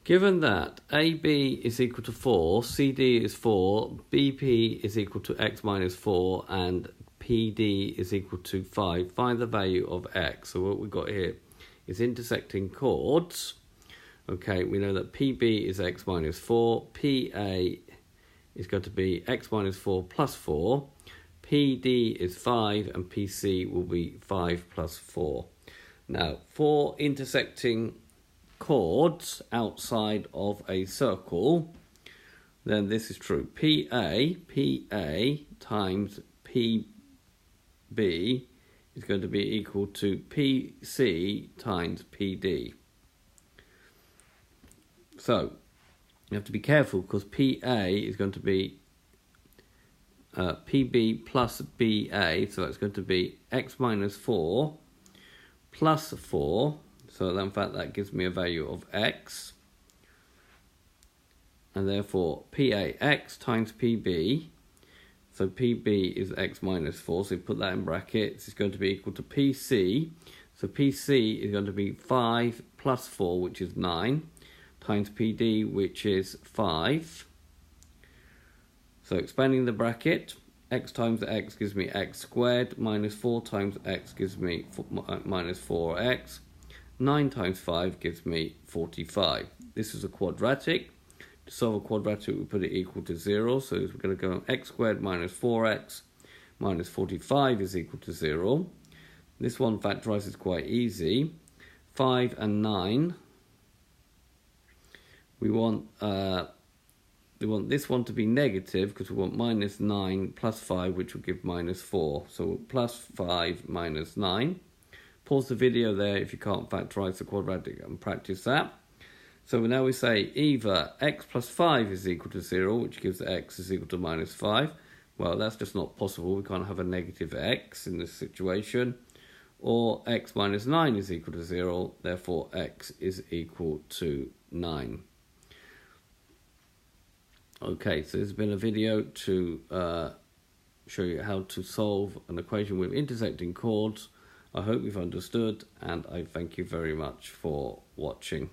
Given that AB is equal to 4, CD is 4, BP is equal to x minus 4, and PD is equal to 5, find the value of x. So what we've got here is intersecting chords. Okay, we know that PB is x minus 4, PA is going to be x minus 4 plus 4, PD is 5, and PC will be 5 plus 4. Now, for intersecting chords outside of a circle, then this is true. PA times PB is going to be equal to PC times PD. So you have to be careful because PA is going to be PB plus BA, so it's going to be x minus 4 plus 4. So in fact that gives me a value of x, and therefore PAx times PB, so PB is x minus 4, so you put that in brackets, it's going to be equal to PC, so PC is going to be 5 plus 4, which is 9, times PD, which is 5. So expanding the bracket, x times x gives me x squared, minus 4 times x gives me minus 4x, 9 times 5 gives me 45. This is a quadratic. To solve a quadratic, we put it equal to 0. So we're going to go x squared minus 4x minus 45 is equal to 0. This one factorizes quite easy. 5 and 9. We want this one to be negative because we want minus 9 plus 5, which will give minus 4. So plus 5 minus 9. Pause the video there if you can't factorize the quadratic and practice that. So now we say either x plus 5 is equal to 0, which gives x is equal to minus 5. Well, that's just not possible. We can't have a negative x in this situation. Or x minus 9 is equal to 0, therefore x is equal to 9. Okay, so this has been a video to show you how to solve an equation with intersecting chords. I hope you've understood, and I thank you very much for watching.